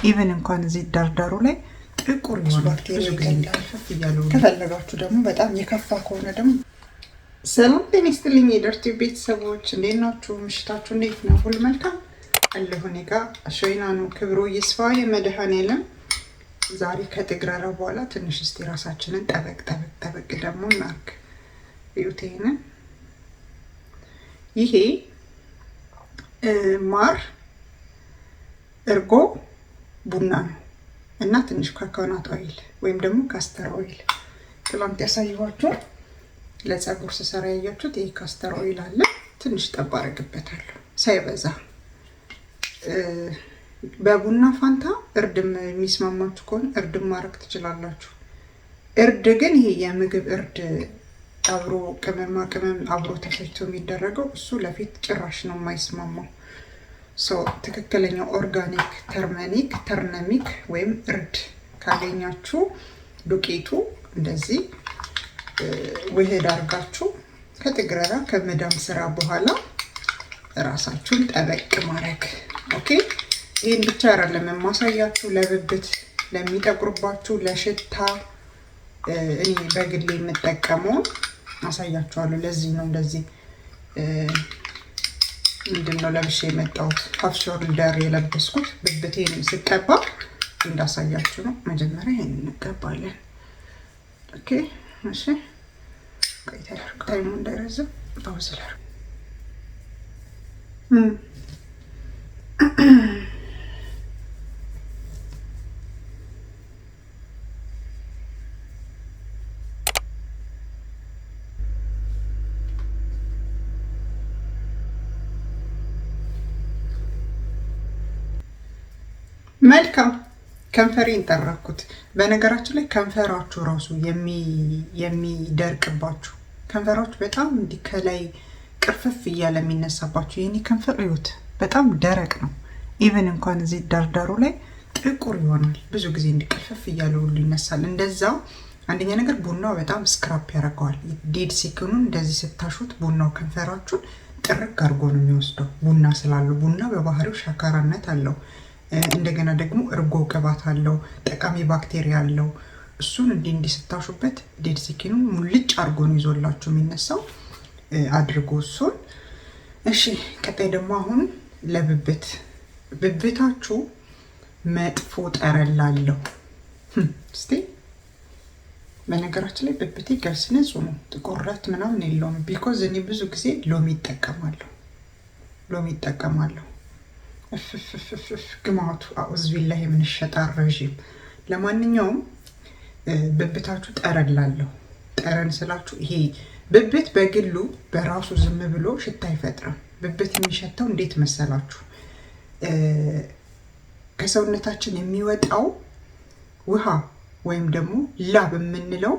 ኢቨን እንኳን እዚህ ዳርዳሩ ላይ ጥቁር ባክቴሪያ ይገኛል። ከፈለጋችሁ ደግሞ በጣም የከፋ ከሆነ ደግሞ ሰላም ጤና ይስጥልኝ የደርቲ ቤተሰቦች፣ እንዴት ናችሁ? ምሽታችሁ እንዴት ነው? ሁሉ መልካም አለሁ። እኔ ጋር አሸይና ነው። ክብሩ ይስፋ የመድኃኔዓለም። ዛሬ ከጥግረራ በኋላ ትንሽ እስቲ ራሳችንን ጠበቅ ደግሞ እናርግ። እዩቴን። ይሄ ማር፣ እርጎ፣ ቡና ነው እና ትንሽ ኮኮናት ኦይል ወይም ደግሞ ካስተር ኦይል ትላንት ያሳየኋችሁ ለፀጉር ስሰራ ያያችሁት ይሄ ካስተር ኦይል አለ። ትንሽ ጠብ አደርግበታለሁ ሳይበዛ። በቡና ፋንታ እርድም የሚስማማችሁ ከሆነ እርድም ማድረግ ትችላላችሁ። እርድ ግን ይሄ የምግብ እርድ አብሮ ቅመማ ቅመም አብሮ ተፈጭቶ የሚደረገው እሱ ለፊት ጭራሽ ነው የማይስማማው። ትክክለኛው ኦርጋኒክ ተርነሚክ ወይም እርድ ካገኛችሁ ዱቄቱ እንደዚህ ውህድ አድርጋችሁ ከጥግረራ ከመዳም ስራ በኋላ ራሳችሁን ጠበቅ ማድረግ። ኦኬ። ይሄን ብቻ አይደለም የማሳያችሁ፣ ለብብት ለሚጠቁርባችሁ፣ ለሽታ እኔ በግሌ የምጠቀመው አሳያችኋለሁ። ለዚህ ነው እንደዚህ ምንድነው ለብሼ የመጣሁት ሀፍ ሾልደር የለበስኩት ብብቴን ስቀባ እንዳሳያችሁ ነው። መጀመሪያ ይሄን እንቀባለን። ኦኬ እሺ። ታይሙ እንዳይረዝም ፓውዝ ላድርግ። መልካም ከንፈሬን ጠረኩት። በነገራችን ላይ ከንፈራችሁ ራሱ የሚደርቅባችሁ ከንፈራችሁ በጣም እንዲህ ከላይ ቅርፍፍ እያለ የሚነሳባችሁ የኔ ከንፈር እዩት፣ በጣም ደረቅ ነው። ኢቨን እንኳን እዚህ ዳርዳሩ ላይ ጥቁር ይሆናል። ብዙ ጊዜ እንዲቅርፍፍ እያለ ሁሉ ይነሳል። እንደዛው አንደኛ ነገር ቡናው በጣም ስክራፕ ያደርገዋል። ዴድ ሲክኑን እንደዚህ ስታሹት ቡናው ከንፈራችሁን ጥርቅ አድርጎ ነው የሚወስደው። ቡና ስላለው ቡና በባህሪው ሻካራነት አለው። እንደገና ደግሞ እርጎ ቅባት አለው፣ ጠቃሚ ባክቴሪያ አለው። እሱን እንዲህ ስታሹበት ዴድ ሲክኑን ሙልጭ አድርጎ ነው ይዞላችሁ የሚነሳው አድርጎ እሱን። እሺ ቀጣይ ደግሞ አሁን ብብታችሁ መጥፎ ጠረን ላለው እስቲ በነገራችን ላይ ብብቴ ገልስ ንጹህ ነው፣ ጥቁረት ምናምን የለውም። ቢኮዝ እኔ ብዙ ጊዜ ሎሚ ይጠቀማለሁ። ግማቱ አውዝ ቢላህ የምንሸጣር ረዥም። ለማንኛውም ብብታችሁ ጠረን ላለው፣ ጠረን ስላችሁ ይሄ ብብት በግሉ በራሱ ዝም ብሎ ሽታ አይፈጥርም። ብብት የሚሸተው እንዴት መሰላችሁ? ከሰውነታችን የሚወጣው ውሃ ወይም ደግሞ ላብ የምንለው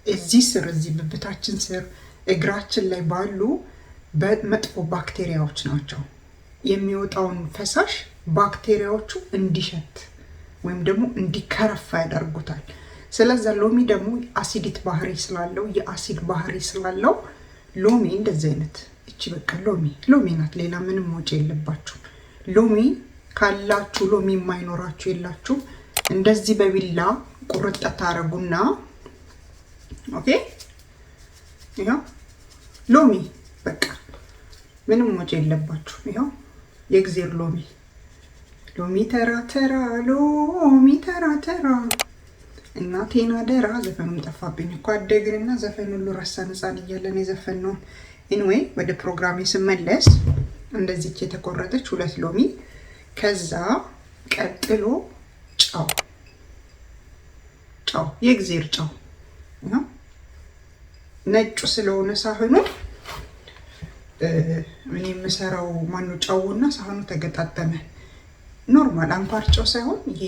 እዚህ ብብታችን ስር እግራችን ላይ ባሉ በመጥፎ ባክቴሪያዎች ናቸው። የሚወጣውን ፈሳሽ ባክቴሪያዎቹ እንዲሸት ወይም ደግሞ እንዲከረፋ ያደርጉታል። ስለዚህ ሎሚ ደግሞ አሲዲት ባህሪ ስላለው የአሲድ ባህሪ ስላለው ሎሚ እንደዚህ አይነት እቺ በቃ ሎሚ ናት። ሌላ ምንም ወጪ የለባችሁ። ሎሚ ካላችሁ ሎሚ የማይኖራችሁ የላችሁ። እንደዚህ በቢላ ቁርጥ ታረጉና ኦኬ። ይሄው ሎሚ በቃ ምንም ወጪ የለባችሁ። ይሄው የእግዚአብሔር ሎሚ ተራ እናቴና ደራ። ዘፈኑም ጠፋብኝ እኮ አደግንና ዘፈን ሁሉ ረሳን ህፃን እያለን የዘፈነውን። ኤኒዌይ ወደ ፕሮግራሜ ስመለስ እንደዚህ የተቆረጠች 2 ሎሚ፣ ከዛ ቀጥሎ ጨው የእግዚአብሔር ጨው ነው። ነጭ ስለሆነ ሳህኑ እኔ የምሰራው ማነው ጨውና ሳህኑ ተገጣጠመ። ኖርማል አንኳር ጨው ሳይሆን ይሄ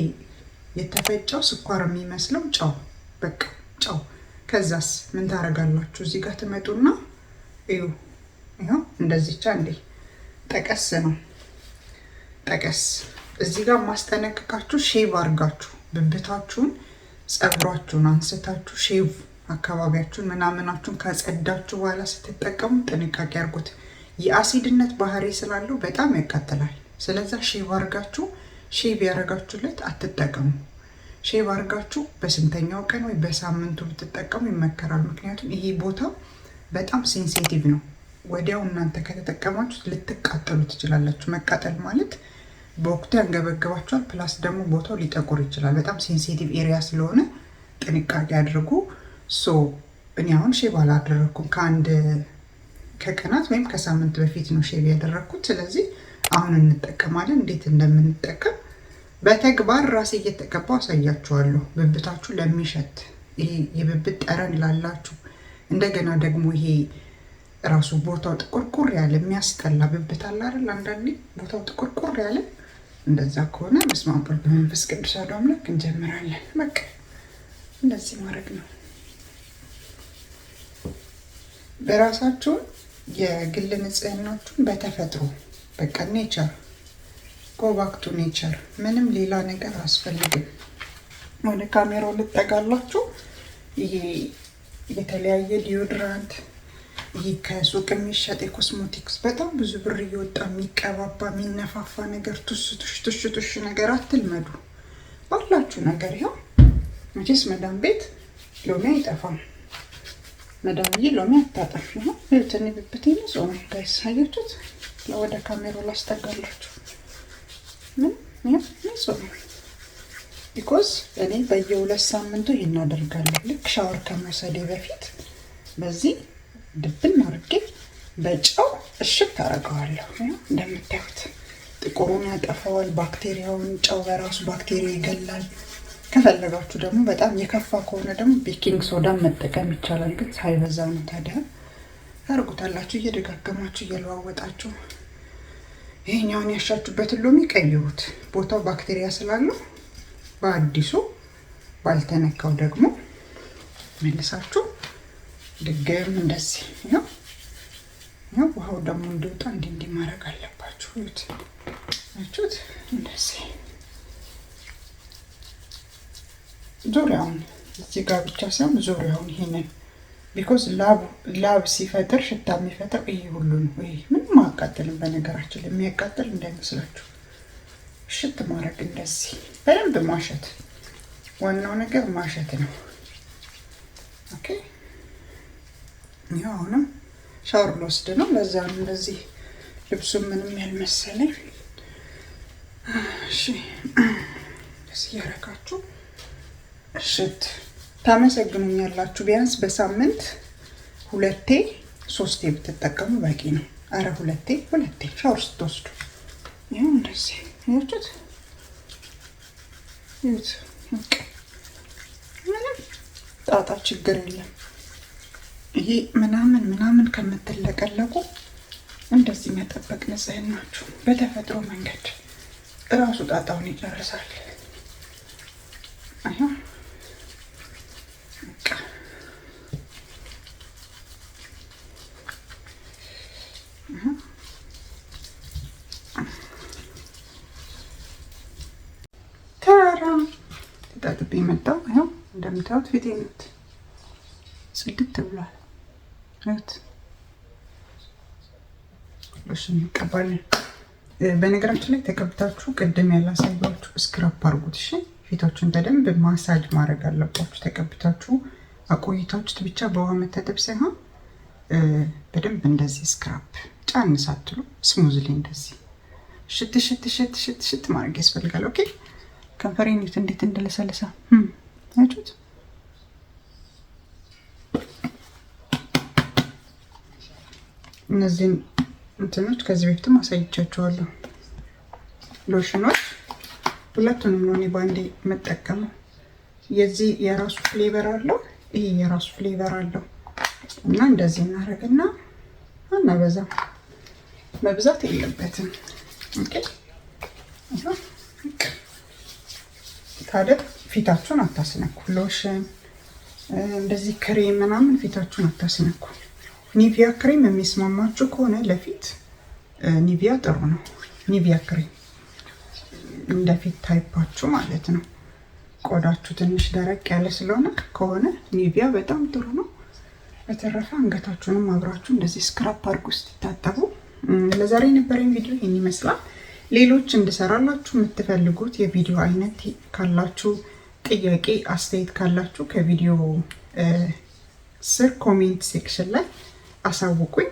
የተፈጨው ስኳር የሚመስለው ጨው፣ በቃ ጨው። ከዛስ ምን ታረጋላችሁ? እዚህ ጋር ትመጡና ይሄው እንደዚህ እንዴ ጠቀስ ነው ጠቀስ። እዚህ ጋር ማስጠነቅቃችሁ ሼቭ አድርጋችሁ ብብታችሁን ፀጉራችሁን አንስታችሁ ሼቭ አካባቢያችሁን ምናምናችሁን ካጸዳችሁ በኋላ ስትጠቀሙ ጥንቃቄ አድርጉት። የአሲድነት ባህሪ ስላለው በጣም ያቃጥላል። ስለዛ ሼቭ አርጋችሁ ሼቭ ያረጋችሁለት አትጠቀሙ። ሼቭ አርጋችሁ በስንተኛው ቀን ወይ በሳምንቱ ብትጠቀሙ ይመከራል። ምክንያቱም ይሄ ቦታ በጣም ሴንሲቲቭ ነው። ወዲያው እናንተ ከተጠቀማችሁት ልትቃጠሉ ትችላላችሁ። መቃጠል ማለት በወቅቱ ያንገበገባችኋል፣ ፕላስ ደግሞ ቦታው ሊጠቁር ይችላል። በጣም ሴንሲቲቭ ኤሪያ ስለሆነ ጥንቃቄ አድርጉ። እኔ አሁን ሼቭ አላደረኩም። ከቀናት ወይም ከሳምንት በፊት ነው ሼቭ ያደረኩት። ስለዚህ አሁን እንጠቀማለን። እንዴት እንደምንጠቀም በተግባር ራሴ እየተቀባው አሳያችኋለሁ። ብብታችሁ ለሚሸት ይሄ የብብት ጠረን ላላችሁ፣ እንደገና ደግሞ ይሄ ራሱ ቦታው ጥቁርቁር ያለ የሚያስጠላ ብብት አለ አይደል? አንዳንዴ ቦታው ጥቁርቁር ያለ እንደዛ ከሆነ በስመ አብ ወወልድ ወመንፈስ ቅዱስ አሐዱ አምላክ እንጀምራለን። በቃ እንደዚህ ማድረግ ነው። በራሳችሁ የግል ንጽህናችሁን በተፈጥሮ በቃ ኔቸር ጎ ባክ ቱ ኔቸር። ምንም ሌላ ነገር አያስፈልግም። ወደ ካሜራው ልጠጋላችሁ። ይሄ የተለያየ ዲዮድራንት፣ ይሄ ከሱቅ የሚሸጥ የኮስሞቲክስ በጣም ብዙ ብር እየወጣ የሚቀባባ የሚነፋፋ ነገር ቱሽ ነገር አትልመዱ። ባላችሁ ነገር ይኸው መቼስ መዳም ቤት ሎሚ አይጠፋም። መዳምዬ ሎሚ አታጠፍ ነው። ይኸውትን ብብቴ ንጹህ ነው ጋይስ፣ አያችሁት? ወደ ካሜራው ላስጠጋላችሁ። ምን ንጹህ ነው። ቢኮዝ እኔ በየ2 ሳምንቱ ይሄን አደርጋለሁ። ልክ ሻወር ከመውሰዴ በፊት በዚህ ድብን አድርጌ በጨው እሽት አደርገዋለሁ። እንደምታዩት ጥቁሩን ያጠፋዋል፣ ባክቴሪያውን። ጨው በራሱ ባክቴሪያ ይገላል። ከፈለጋችሁ ደግሞ በጣም የከፋ ከሆነ ደግሞ ቤኪንግ ሶዳ መጠቀም ይቻላል፣ ግን ሳይበዛ ነው። ታዲያ ታርጉታላችሁ እየደጋገማችሁ እየለዋወጣችሁ። ይሄኛውን ያሻችሁበትን ሎሚ ቀይሩት፣ ቦታው ባክቴሪያ ስላለው። በአዲሱ ባልተነካው ደግሞ መልሳችሁ ድግም እንደዚህ ነው። ውሃው ደግሞ እንዲወጣ እንዲህ ማድረግ አለባችሁ። እዩት፣ እንደዚህ ዙሪያውን፣ እዚህ ጋር ብቻ ሳይሆን ዙሪያውን ይሄንን። ቢኮዝ ላብ ሲፈጥር ሽታ የሚፈጥር ይሄ ሁሉ ነው። ይሄ ምንም አያቃጥልም። በነገራችን የሚያቃጥል እንዳይመስላችሁ። ሽት ማድረግ እንደዚህ በደንብ ማሸት፣ ዋናው ነገር ማሸት ነው። ኦኬ፣ ይሄው አሁንም ሻወር ልወስድ ነው። ለዛ ነው እንደዚህ ልብሱ ምንም ያልመሰለኝ። እሺ፣ እዚህ ያረጋችሁ እሽት ታመሰግኑኛላችሁ። ቢያንስ በሳምንት 2-3 ብትጠቀሙ በቂ ነው። አረ 2 ሻወር ስትወስዱ ይሄው እንደዚህ ይወጡት ይወጥ። ምንም ጣጣ ችግር የለም። ይሄ ምናምን ከምትለቀለቁ እንደዚህ መጠበቅ ንጽህናችሁ በተፈጥሮ መንገድ እራሱ ጣጣውን ይጨርሳል። አያ ተጣጥቤ መጣሁ። ይኸው እንደምታዩት ፊቴ ነው ጽድት ብሏል። እት ሎሽን እንቀባለን። በነገራችን ላይ ተቀብታችሁ ቅድም ያላሳያችሁ ስክራፕ አድርጉት። እሺ፣ ፊታችሁን በደንብ ማሳጅ ማድረግ አለባችሁ። ተቀብታችሁ አቆይታችሁት ብቻ በውሃ መታጠብ ሳይሆን በደንብ እንደዚህ ስክራፕ ጫን ሳትሉ ስሙዝሊ እንደዚህ ሽት ማድረግ ያስፈልጋል። ኦኬ፣ ከንፈሬን እንዴት እንደለሰለሰ አያችሁት? እነዚህን እንትኖች ከዚህ በፊትም አሳይቻችኋለሁ። ሎሽኖች ሁለቱንም ነው እኔ ባንዴ የምጠቀመው። የዚህ የራሱ ፍሌቨር አለው፣ ይሄ የራሱ ፍሌቨር አለው እና እንደዚህ እናደርግና አናበዛም፣ መብዛት የለበትም። ኦኬ፣ ታዲያ ፊታችሁን አታስነኩ። ሎሽን እንደዚህ ክሬም ምናምን ፊታችሁን አታስነኩ። ኒቪያ ክሬም የሚስማማችሁ ከሆነ ለፊት ኒቪያ ጥሩ ነው። ኒቪያ ክሬም እንደ ፊት ታይፓችሁ ማለት ነው። ቆዳችሁ ትንሽ ደረቅ ያለ ስለሆነ ከሆነ ኒቪያ በጣም ጥሩ ነው። በተረፈ አንገታችሁንም አብራችሁ እንደዚህ ስክራፕ አድርጉ ስትታጠቡ ለዛሬ የነበረኝ ቪዲዮ ይህን ይመስላል። ሌሎች እንድሰራላችሁ የምትፈልጉት የቪዲዮ አይነት ካላችሁ፣ ጥያቄ አስተያየት ካላችሁ ከቪዲዮ ስር ኮሜንት ሴክሽን ላይ አሳውቁኝ።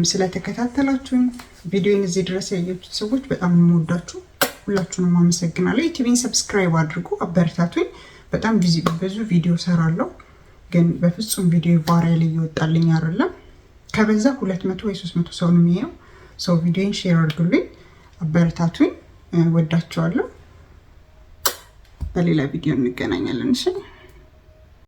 ስለተከታተላችሁኝ ቪዲዮን እዚህ ድረስ ያያችሁት ሰዎች በጣም የምወዳችሁ ሁላችሁንም አመሰግናለሁ። ዩቲዩብን ሰብስክራይብ አድርጉ፣ አበረታቱኝ። በጣም ብዙ ቪዲዮ ሰራለሁ፣ ግን በፍጹም ቪዲዮ ቫይራል እየወጣልኝ አይደለም። ከበዛ 200 ወይ 300 ሰው ነው የሚያየው። ሰው ቪዲዮን ሼር አድርጉልኝ፣ አበረታቱኝ። ወዳችኋለሁ። በሌላ ቪዲዮ እንገናኛለን። እሺ።